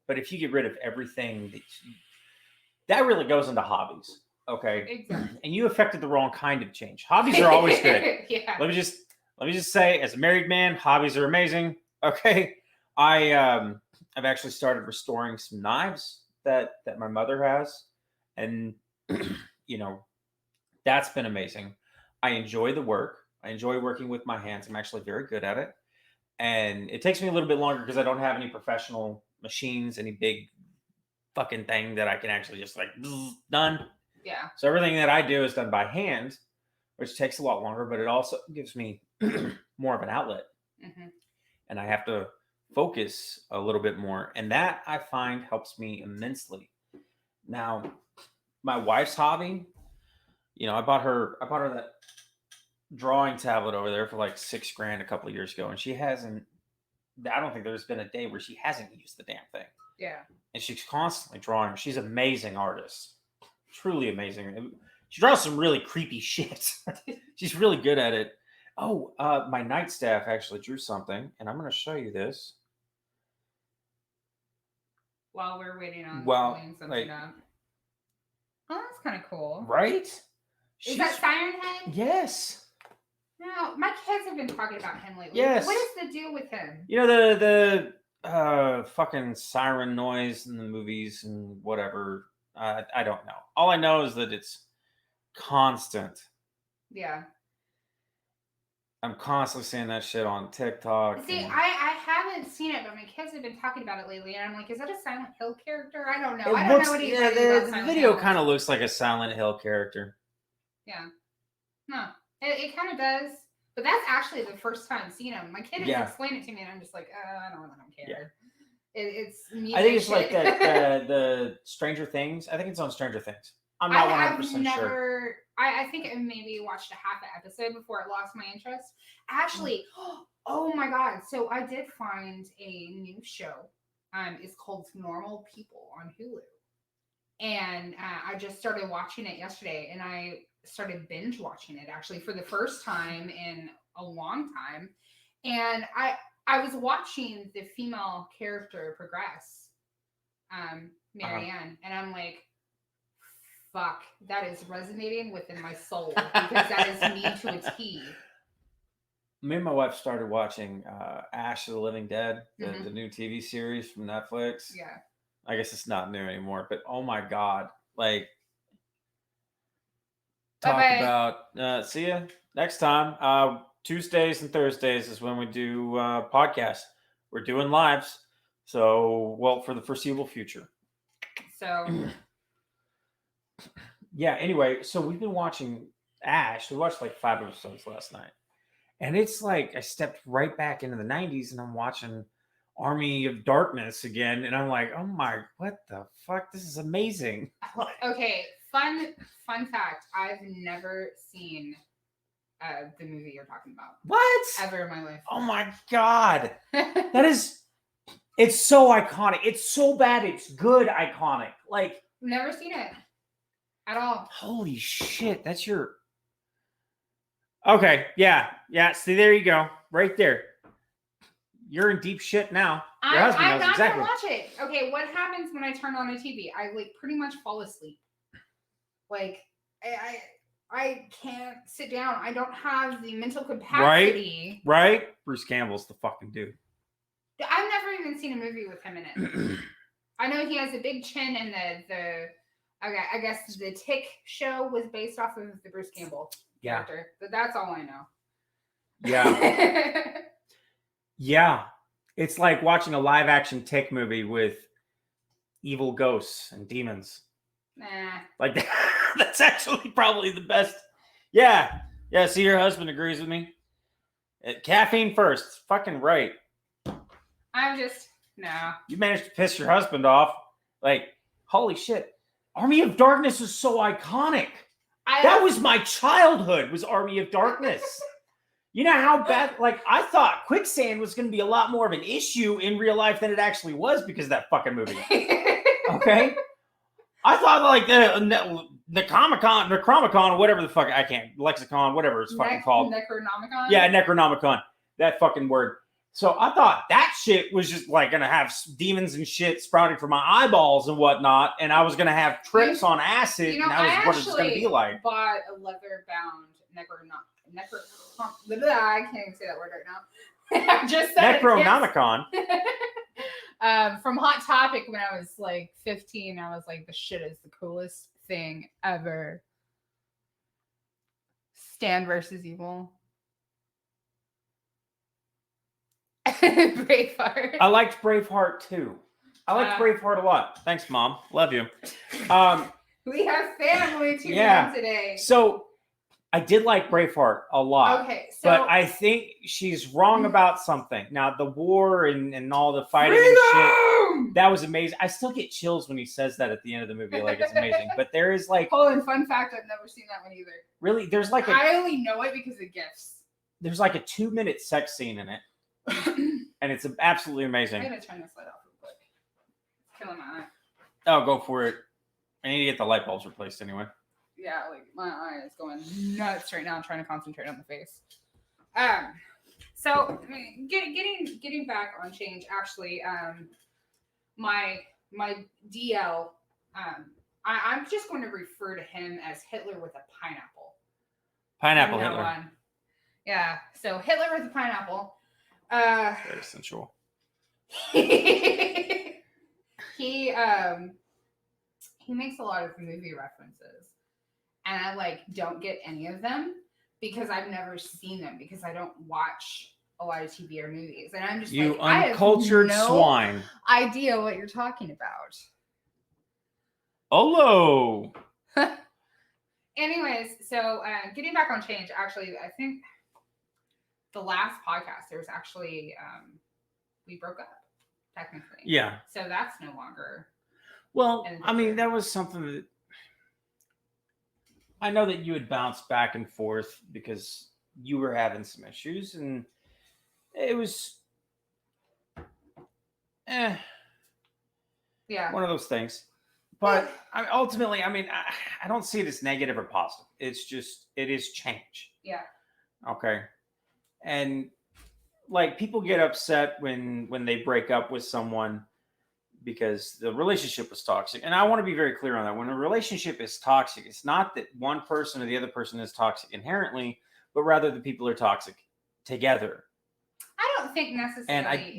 but if you get rid of everything that really goes into hobbies. Okay. Exactly. And you affected the wrong kind of change. Hobbies are always good. Yeah. Let me just say, as a married man, hobbies are amazing. Okay. I've actually started restoring some knives that my mother has. And that's been amazing. I enjoy the work. I enjoy working with my hands. I'm actually very good at it. And it takes me a little bit longer because I don't have any professional machines, any big fucking thing that I can actually just like done. Yeah. So everything that I do is done by hand, which takes a lot longer, but it also gives me more of an outlet. Mm-hmm. And I have to focus a little bit more. And that I find helps me immensely. Now, my wife's hobby, I bought her that drawing tablet over there for like $6,000 a couple of years ago. And I don't think there's been a day where she hasn't used the damn thing. Yeah. And she's constantly drawing. She's an amazing artist. Truly amazing. She draws some really creepy shit. She's really good at it. Oh, my night staff actually drew something, and I'm going to show you this. While we're waiting on pulling something up. Oh, that's kind of cool. Right? Is that Siren Head? Yes. No, my kids have been talking about him lately. Yes. What is the deal with him? The fucking siren noise in the movies and whatever. I don't know. All I know is that it's constant. Yeah. I'm constantly seeing that shit on TikTok. See, I haven't seen it, but my kids have been talking about it lately, and I'm like, is that a Silent Hill character? I don't know. I don't know what he's about the video kind of looks like a Silent Hill character. Yeah. No, it kind of does. But that's actually the first time I've seen him. My kid has explained it to me, and I'm just like, I don't care. Yeah. It's. I think it's like the Stranger Things. I think it's on Stranger Things. I'm not 100% sure. I think I maybe watched a half an episode before it lost my interest. Actually, oh my god! So I did find a new show. It's called Normal People on Hulu, and I just started watching it yesterday, and I started binge watching it actually for the first time in a long time, and I was watching the female character progress, Marianne, and I'm like, fuck, that is resonating within my soul because that is me to a T. Me and my wife started watching Ash of the Living Dead, the new TV series from Netflix. Yeah. I guess it's not new anymore, but oh my god. Like, talk about, see ya next time. Tuesdays and Thursdays is when we do podcasts. We're doing lives. So, well, for the foreseeable future. So... Yeah, anyway, so we've been watching Ash. We watched like 5 episodes last night. And it's like I stepped right back into the 90s and I'm watching Army of Darkness again. And I'm like, oh my, what the fuck? This is amazing. Okay, fun fact. I've never seen the movie you're talking about. What? Ever in my life. Oh my God. It's so iconic. It's so bad. It's good iconic. Like. Never seen it. At all. Holy shit, that's your... Okay, yeah. See, there you go. Right there. You're in deep shit now. Your husband knows not exactly. Gonna watch it. Okay, what happens when I turn on a TV? I like pretty much fall asleep. Like, I can't sit down. I don't have the mental capacity. Right? Bruce Campbell's the fucking dude. I've never even seen a movie with him in it. I know he has a big chin, and I guess the Tick show was based off of the Bruce Campbell character, but that's all I know. Yeah. Yeah. It's like watching a live action Tick movie with evil ghosts and demons. Nah. Like that's actually probably the best. Yeah. Yeah. See, your husband agrees with me. Caffeine first. Fucking right. I'm just no. You managed to piss your husband off. Like, holy shit. Army of Darkness was so iconic. That was my childhood, was Army of Darkness. You know how bad, like, I thought quicksand was going to be a lot more of an issue in real life than it actually was because of that fucking movie. Okay? I thought, like, the Necronomicon, or whatever the fuck, I can't, lexicon, whatever it's fucking called. Necronomicon? Yeah, Necronomicon. That fucking word. So I thought that shit was just like gonna have demons and shit sprouting from my eyeballs and whatnot, and I was gonna have trips on acid, and that was what it's gonna be like. I bought a leather-bound I can't even say that word right now. I just said Necronomicon. From Hot Topic when I was like 15, I was like, the shit is the coolest thing ever. Stan versus Evil. Braveheart. I liked Braveheart too. I liked Braveheart a lot. Thanks, Mom. Love you. We have family tuning in today. So I did like Braveheart a lot. Okay, so but I think she's wrong about something. Now the war and all the fighting and shit, that was amazing. I still get chills when he says that at the end of the movie. Like, it's amazing. But there is like, oh, and fun fact, I've never seen that one either. Really, there's like I only know it because of GIFs. There's like a 2-minute sex scene in it. And it's absolutely amazing. I'm going to turn this light off real quick. It's killing my eye. Oh, go for it. I need to get the light bulbs replaced anyway. Yeah, like my eye is going nuts right now. I'm trying to concentrate on the face. So getting back on change, actually, my DL, I'm just going to refer to him as Hitler with a pineapple. Pineapple Hitler. One. Yeah, so Hitler with a pineapple. Very sensual. He makes a lot of movie references, and I like don't get any of them because I've never seen them because I don't watch a lot of TV or movies, and I'm just you like, uncultured I have no swine. idea what you're talking about. Hello. Anyways, so getting back on change, actually, I think the last podcast there was actually we broke up technically. Yeah. So that's no longer. Well, I mean, that was something that I know that you had bounced back and forth because you were having some issues, and it was, yeah, one of those things. But ultimately, I mean, I don't see it as negative or positive. It's just, it is change. Yeah. Okay. And like, people get upset when they break up with someone because the relationship was toxic. And I want to be very clear on that. When a relationship is toxic, it's not that one person or the other person is toxic inherently, but rather the people are toxic together. I don't think necessarily.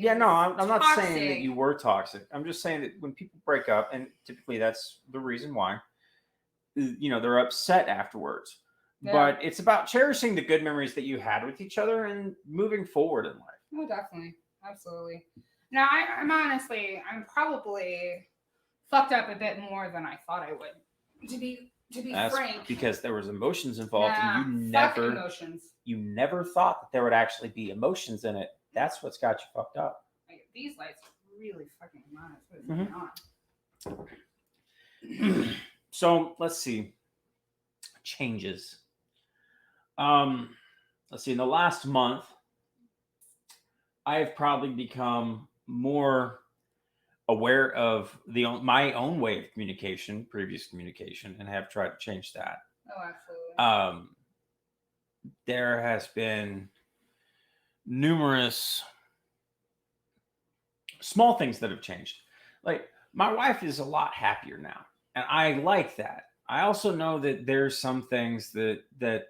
And I'm not saying that you were toxic. I'm just saying that when people break up, and typically that's the reason why, you know, they're upset afterwards. Yeah. But it's about cherishing the good memories that you had with each other and moving forward in life. Oh, definitely. Absolutely. No, I'm probably fucked up a bit more than I thought I would. To be That's frank. Because there was emotions involved, yeah, and you never thought that there would actually be emotions in it. That's what's got you fucked up. Like, these lights are really fucking nice. What is going on? So let's see. Changes. Let's see. In the last month, I have probably become more aware of my own way of communication, previous communication, and have tried to change that. Oh, absolutely. There has been numerous small things that have changed. Like, my wife is a lot happier now, and I like that. I also know that there's some things that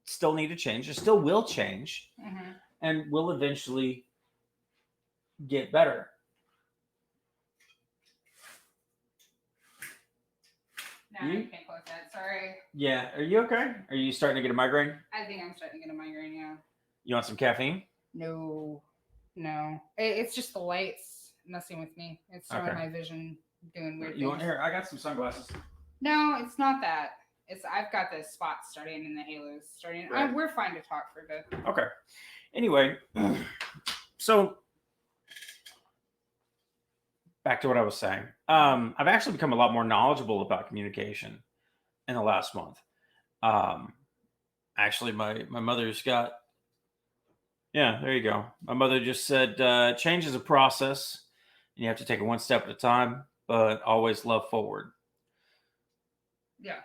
still need to change, or still will change, Mm-hmm. and will eventually get better. No, you can't close that. Sorry. Yeah. Are you okay? Are you starting to get a migraine? I think I'm starting to get a migraine. Yeah. You want some caffeine? No, no. It's just the lights messing with me. It's showing Okay. my vision doing weird You want things. here? I got some sunglasses. No, it's not that. It's I've got the spots starting and the halos starting. Right. We're fine to talk for a bit. Okay. Anyway, so back to what I was saying. I've actually become a lot more knowledgeable about communication in the last month. Um, actually, my mother's got. Yeah, there you go. My mother just said change is a process, and you have to take it one step at a time, but always love forward. Yeah.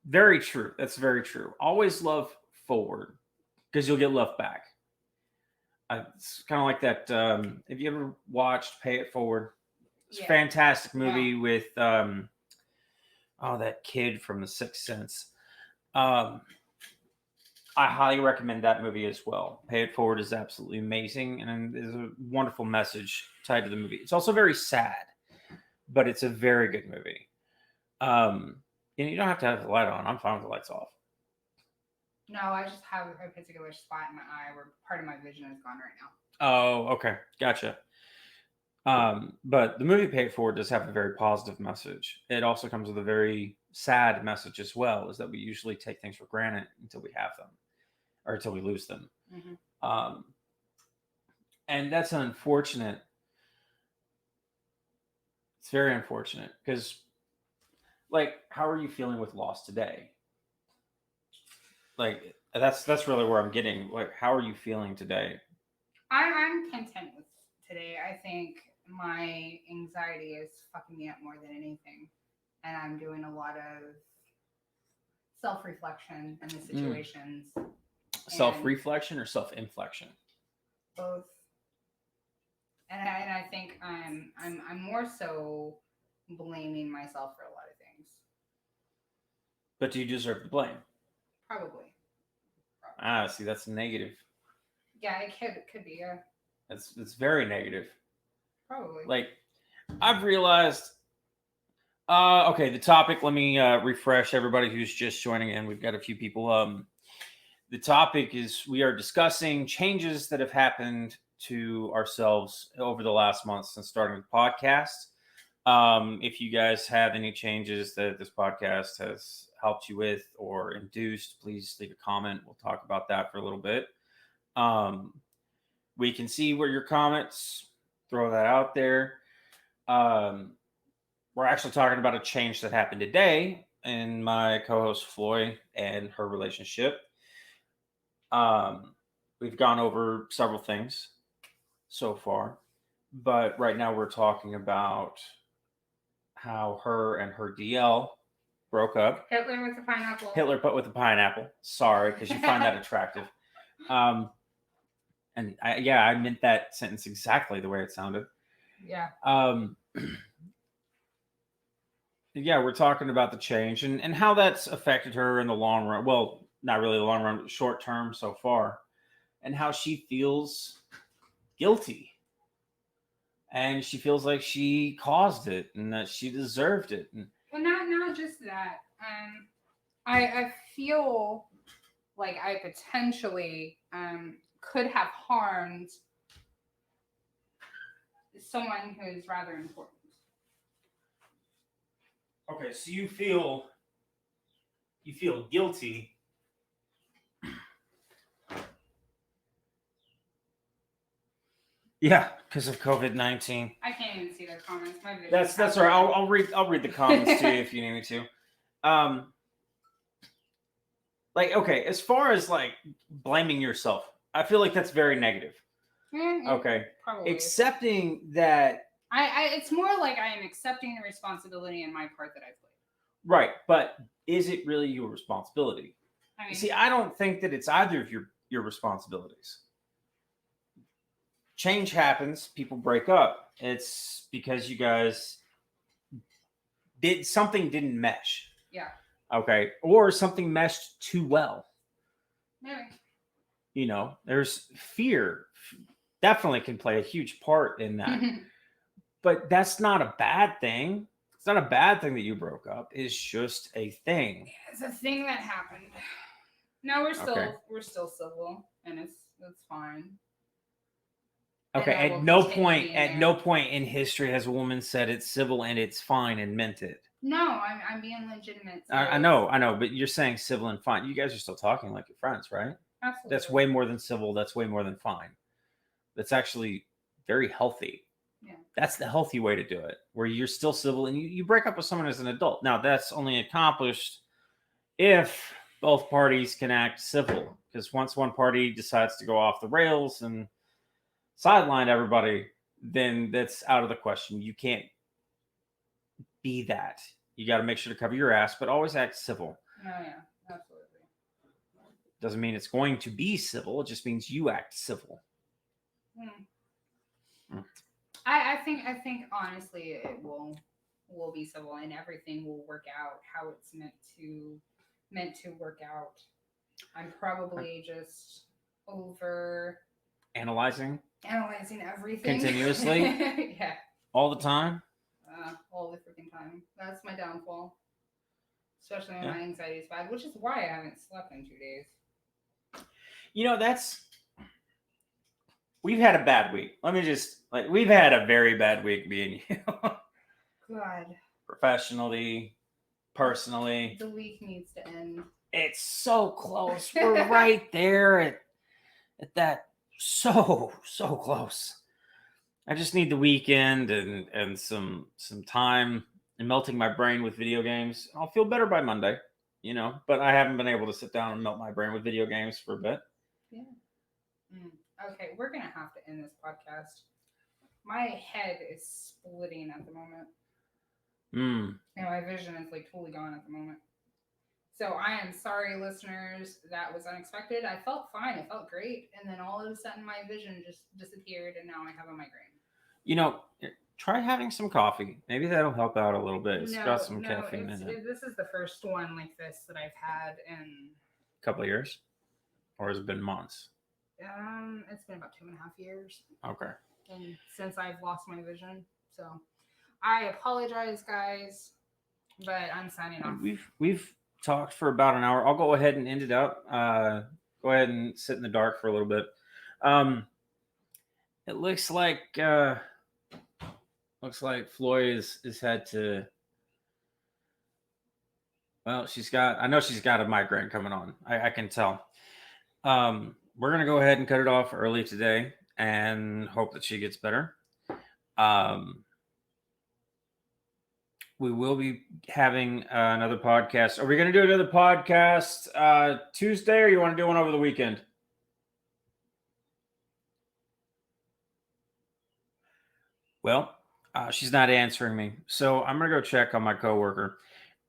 Very true. That's very true. Always love forward because you'll get love back. It's kind of like that. Have you ever watched Pay It Forward? It's a fantastic movie with that kid from The Sixth Sense. I highly recommend that movie as well. Pay It Forward is absolutely amazing, and there's a wonderful message tied to the movie. It's also very sad, but it's a very good movie. And you don't have to have the light on. I'm fine with the lights off. No, I just have a particular spot in my eye where part of my vision is gone right now. Oh, okay, gotcha. But the movie Pay It Forward does have a very positive message. It also comes with a very sad message as well, is that we usually take things for granted until we have them or until we lose them. Mm-hmm. And that's unfortunate. It's very unfortunate because, like, how are you feeling with loss today? Like, that's really where I'm getting. Like, how are you feeling today? I'm content with today. I think my anxiety is fucking me up more than anything, and I'm doing a lot of self-reflection in the situations. Self-reflection or self-inflection? Both. And I think I'm more so blaming myself for a lot of things. But do you deserve the blame? Probably. See, that's negative. Yeah, it could be. Yeah. It's very negative. Probably. Like, I've realized. Okay, the topic. Let me refresh everybody who's just joining in. We've got a few people. The topic is we are discussing changes that have happened to ourselves over the last month since starting the podcast. If you guys have any changes that this podcast has helped you with or induced, please leave a comment. We'll talk about that for a little bit. We can see where your comments, throw that out there. We're actually talking about a change that happened today in my co-host Floy and her relationship. We've gone over several things so far, but right now we're talking about how her and her DL broke up. Hitler with a pineapple. Hitler put with a pineapple. Sorry, because you find that attractive. And I meant that sentence exactly the way it sounded. Yeah. Yeah, we're talking about the change and how that's affected her in the long run. Well, not really the long run, but short term so far. And how she feels guilty. And she feels like she caused it and that she deserved it. And well, not just that. I feel like I potentially could have harmed someone who is rather important. Okay, so you feel guilty. Yeah, because of COVID-19. I can't even see their comments. My That's all right. I'll read the comments to you if you need me to. Like, okay, as far as like blaming yourself, I feel like that's very negative. Okay, probably. Accepting that. It's more like I am accepting the responsibility in my part that I played. Right, but is it really your responsibility? I mean, see, I don't think that it's either of your responsibilities. Change happens, people break up. It's because you guys didn't mesh. Yeah. Okay. Or something meshed too well. Maybe. You know, there's fear definitely can play a huge part in that. But that's not a bad thing. It's not a bad thing that you broke up. It's just a thing. It's a thing that happened. No, Okay. we're still civil, and it's fine. And Okay. I will continue being At there. no point in history has a woman said it's civil and it's fine and meant it. No, I'm being legitimate. So I know, but you're saying civil and fine. You guys are still talking like you're friends, right? Absolutely. That's way more than civil. That's way more than fine. That's actually very healthy. Yeah. That's the healthy way to do it, where you're still civil and you break up with someone as an adult. Now, that's only accomplished if both parties can act civil. Because once one party decides to go off the rails and sideline everybody, then that's out of the question. You can't be that. You got to make sure to cover your ass, but always act civil. Oh, yeah, absolutely. Doesn't mean it's going to be civil. It just means you act civil. I think honestly it will be civil, and everything will work out how it's meant to work out. I'm probably just over analyzing everything continuously. Yeah, all the time. All the freaking time. That's my downfall, especially when my anxiety is bad, which is why I haven't slept in 2 days. You know, we've had a bad week. We've had a very bad week, me and you. God. Professionally, personally. The week needs to end. It's so close. We're right there at that. So close. I just need the weekend and some time and melting my brain with video games. I'll feel better by Monday, you know, but I haven't been able to sit down and melt my brain with video games for a bit. Yeah. Okay, we're going to have to end this podcast. My head is splitting at the moment. And my vision is like totally gone at the moment. So I am sorry, listeners. That was unexpected. I felt fine. It felt great. And then all of a sudden my vision just disappeared and now I have a migraine. You know, try having some coffee. Maybe that'll help out a little bit. It's got some caffeine in it. This is the first one like this that I've had in a couple of years, or has it been months? It's been about 2.5 years. Okay. And since I've lost my vision, so I apologize, guys, but I'm signing off. We've talked for about an hour. I'll go ahead and end it up. Go ahead and sit in the dark for a little bit. It looks like Floy is had to. Well, I know she's got a migraine coming on. I can tell. We're gonna go ahead and cut it off early today and hope that she gets better. We will be having another podcast. Are we going to do another podcast Tuesday, or you want to do one over the weekend? Well, she's not answering me, so I'm going to go check on my coworker.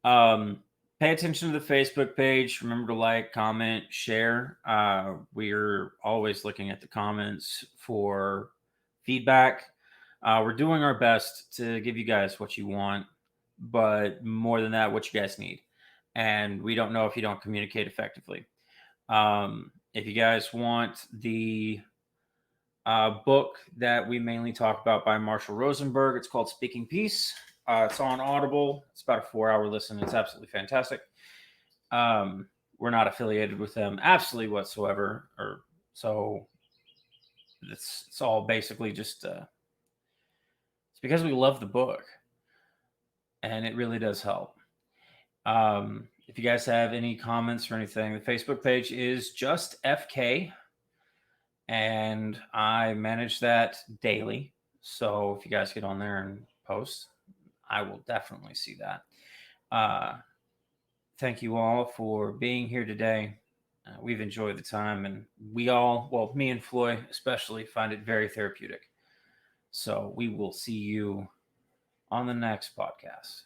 Pay attention to the Facebook page. Remember to like, comment, share. We're always looking at the comments for feedback. We're doing our best to give you guys what you want, but more than that, what you guys need. And we don't know if you don't communicate effectively. If you guys want the book that we mainly talk about by Marshall Rosenberg, it's called Speaking Peace. It's on Audible. It's about a 4-hour listen. It's absolutely fantastic. We're not affiliated with them absolutely whatsoever, or so. It's all basically just it's because we love the book, and it really does help. If you guys have any comments or anything, the Facebook page is just FK, and I manage that daily. So if you guys get on there and post, I will definitely see that. Thank you all for being here today. We've enjoyed the time, and we all, well, me and Floy especially, find it very therapeutic. So we will see you on the next podcast.